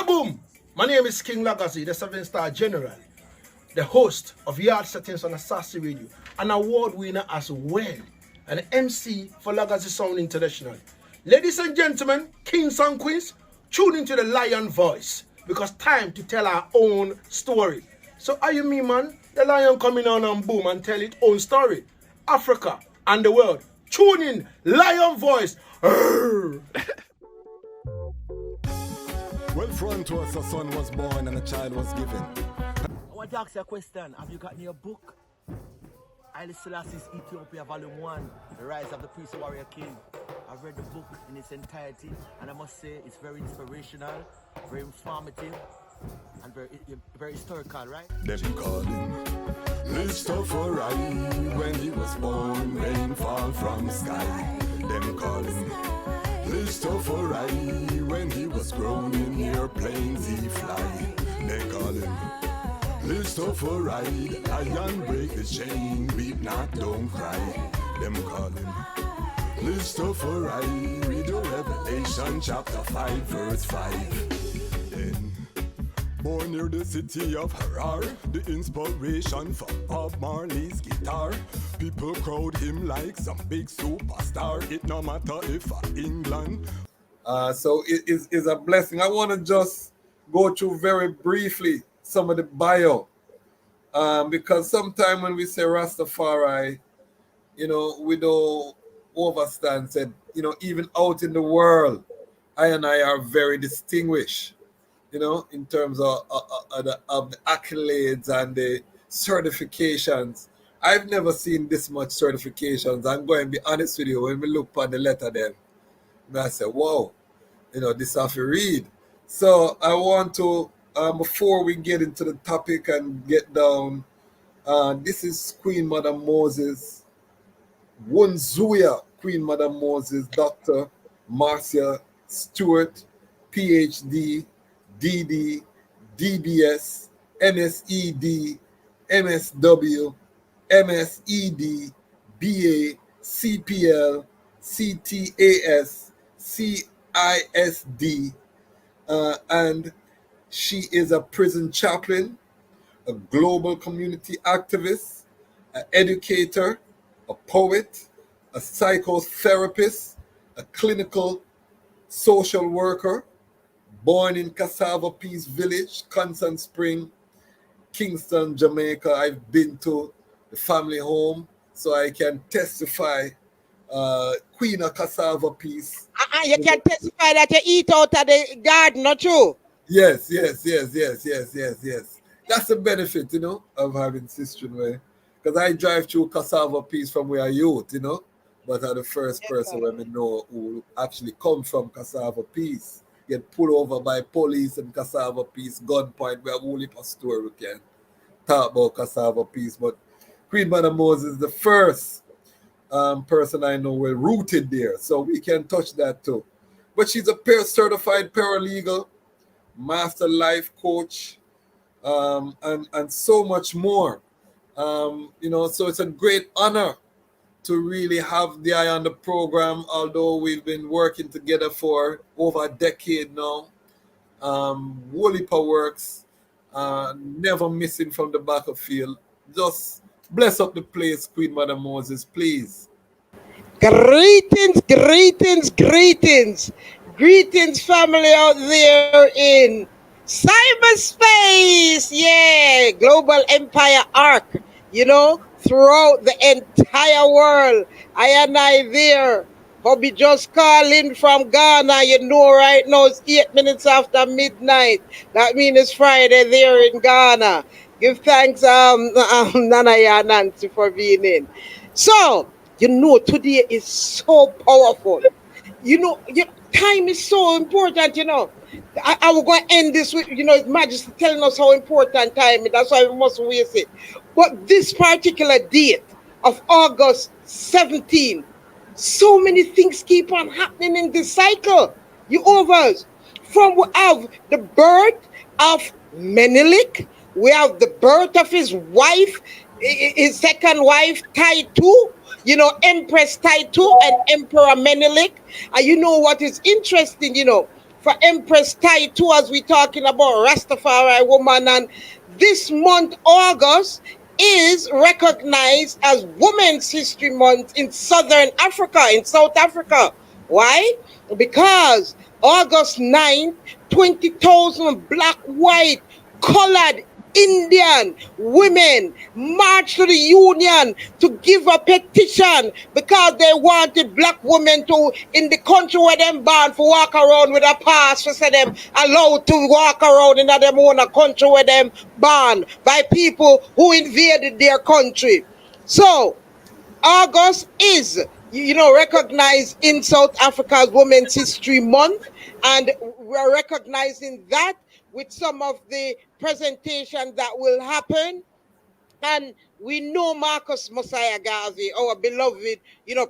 Kaboom! My name is King Lagazi, the 7-star general, the host of Yard Settings on Assassi Radio, an award winner as well, an MC for Lagazi Sound International. Ladies and gentlemen, kings and queens, tune into the lion voice, because time to tell our own story. So are you me, man? The lion coming on and boom and tell its own story. Africa and the world. Tune in, lion voice. Well, front to us, a son was born and a child was given. I want to ask you a question. Have you got your book? Haile Selassie's Ethiopia Volume 1, The Rise of the Priest Warrior King. I've read the book in its entirety, and I must say it's very inspirational, very informative, and very historical, right? Them call him Rastafari. When he was born, rain fall from sky. Them call him Rastafari. When he was grown in airplanes he fly. They call him Rastafari. Lion break the chain, weep not, don't cry. Them call him Rastafari. Read the Revelation chapter 5 verse 5. Then born near the city of Harar, the inspiration for Bob Marley's guitar. People crowd him like some big superstar. It no matter if England. So it is a blessing. I want to just go through very briefly some of the bio. Because sometimes when we say Rastafari, we don't overstand. Said, even out in the world, I and I are very distinguished. In terms of the accolades and the certifications. I've never seen this much certifications. I'm going to be honest with you. When we look at the letter then, I say, wow, this have to read. So I want to, before we get into the topic and get down, this is Queen Mother Moses, Wunzuya Queen Mother Moses, Dr. Marcia Stewart, PhD, DD, DBS, MSED, MSW, MSED, BA, CPL, CTAS, CISD, and she is a prison chaplain, a global community activist, an educator, a poet, a psychotherapist, a clinical social worker, born in Cassava Peace Village, Constant Spring, Kingston, Jamaica. I've been to the family home, so I can testify. Queen of Cassava Peace. You can testify that you eat out of the garden, not true? Yes. That's the benefit, of having Sister Way. Because I drive through Cassava Peace from where I youth, but I'm the first person when I know who actually come from Cassava Peace. Get pulled over by police and Cassava Peace, gunpoint. We have only a story we can talk about Cassava Peace. But Queen Mother Moses is the first person I know well rooted there. So we can touch that too. But she's a certified paralegal, master life coach, and so much more. So it's a great honor to really have the eye on the program, although we've been working together for over a decade now. Woolipa works, never missing from the battlefield. Just bless up the place, Queen Mother Moses, please. Greetings, family out there in cyberspace. Yeah, global empire arc, throughout the entire world. I and I there. Hobby just calling from Ghana. Right now it's 8 minutes after midnight. That means it's Friday there in Ghana. Give thanks, Nanaya Nancy, for being in. So, today is so powerful. Time is so important, I will go and end this with, His Majesty telling us how important time is. That's why we must waste it. But this particular date of August 17, so many things keep on happening in this cycle. From we have the birth of Menelik, we have the birth of his wife, his second wife, Taitu, Empress Taitu and Emperor Menelik. And what is interesting, for Empress Tai too, as we talking about Rastafari woman. And this month, August, is recognized as Women's History Month in Southern Africa, in South Africa. Why? Because August 9th, 20,000 black, white, colored Indian women marched to the union to give a petition because they wanted black women to, in the country where them born, to walk around with a pass to say them allowed to walk around in them own country where them born by people who invaded their country. So August is, recognized in South Africa as Women's History Month, and we're recognizing that with some of the presentation that will happen. And we know Marcus Messiah Garvey, our beloved,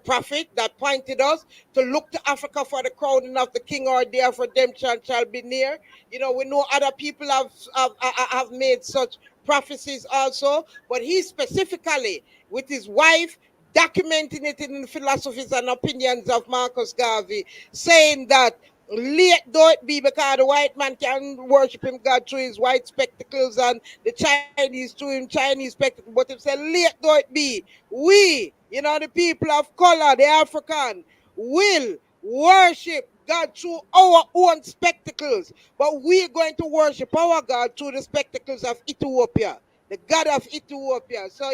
prophet that pointed us to look to Africa for the crowning of the king, or day of redemption shall be near. We know other people have made such prophecies also, but he specifically, with his wife, documenting it in the philosophies and opinions of Marcus Garvey, saying that late though it be, because the white man can worship him God through his white spectacles, and the Chinese through him Chinese spectacles, but if say late though it be, we, the people of color, the African, will worship God through our own spectacles, but we're going to worship our God through the spectacles of Ethiopia, the God of Ethiopia. So,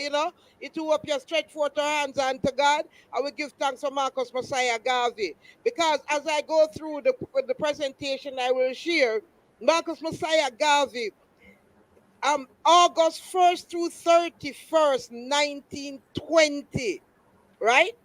Ethiopia stretch forth her hands unto God. I will give thanks for Marcus Messiah Garvey, because as I go through the presentation I will share, Marcus Messiah Garvey, August 1st through 31st, 1920, right?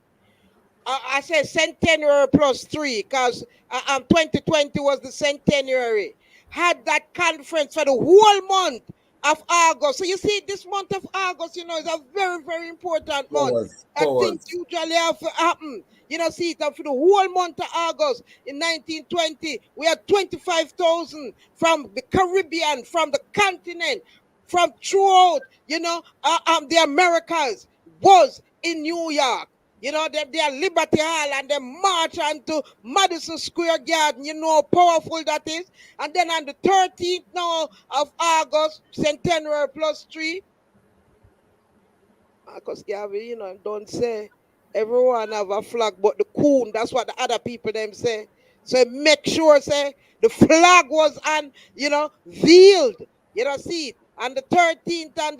I said centenary plus 3, because 2020 was the centenary. Had that conference for the whole month of August. So you see, this month of August, is a very, very important month. Things usually have to happen. See, for the whole month of August in 1920, we had 25,000 from the Caribbean, from the continent, from throughout, the Americas, was in New York. Their Liberty Hall, and they march onto Madison Square Garden. How powerful that is. And then on the 13th now of August, centenary plus 3, Marcus Garvey, don't say everyone have a flag but the coon. That's what the other people them say. So make sure, say, the flag was veiled. See it. And the 13th, and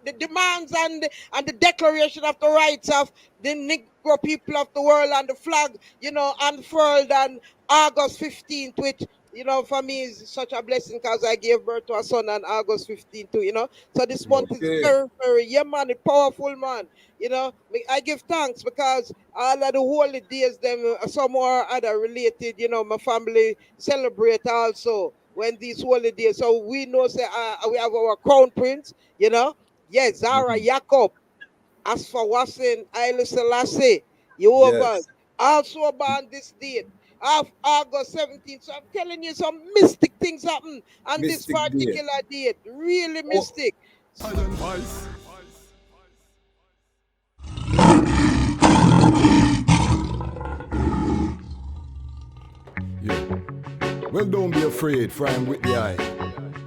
the demands and the declaration of the rights of the Negro people of the world, and the flag, unfurled on August 15th, which, for me is such a blessing, because I gave birth to a son on August 15th too, So this month is very, very, man, a powerful man. I give thanks, because all of the holy days, them, some or other related, my family celebrate also when these holy days. So we know, say, we have our crown prince, yes, Zara Jacob, as for Wassin, Haile Selassie, Jehovah, also born this date of August 17th. So I'm telling you, some mystic things happen on this particular date. Really mystic. Well, don't be afraid, for I am with the eye.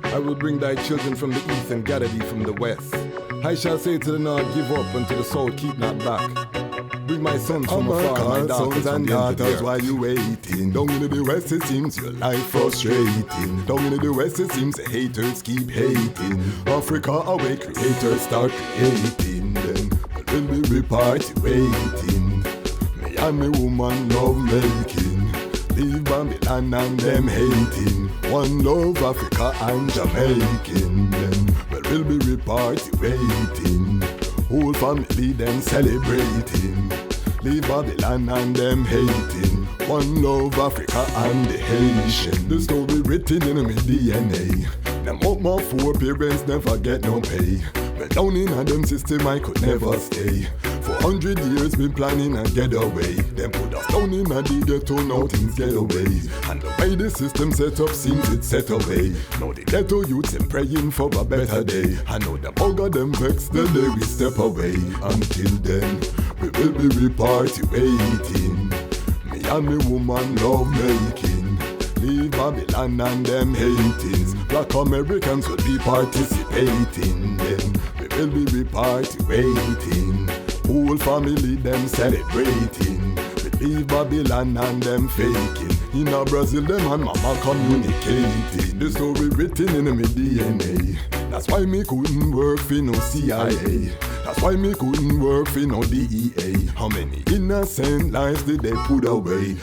I will bring thy children from the east and gather thee from the west. I shall say to the north, give up, and to the south, keep not back. Bring my sons from afar, my daughters and daughters, while you waiting. Down in the west it seems your life frustrating. Down in the west it seems the haters keep hating. Africa awake, creators start creating. Then will be repatriating. Me and me woman love making. Leave Babylon and them hating. One love Africa and Jamaican. Then we'll be repatriating. Whole family them celebrating. Leave Babylon and them hating. One love Africa and the Haitian. The story written in my DNA. Them up my foreparents never get no pay. But down in a them system I could never stay. For 100 years been planning a getaway. Them put us down in a the ghetto, now things get away. And the way the system set up seems it's set away. Now the ghetto youths them praying for a better day. I know the bugger them vex the day we step away. Until then, we will be repatriating. Me and me woman love making. Babylon and them hatings. Black Americans will be participating. Then we will be repatriating. Whole family them celebrating. We leave Babylon and them faking. In a Brazil them and mama communicating. The story written in my DNA. That's why me couldn't work for no CIA. That's why me couldn't work for no DEA. How many innocent lives did they put away?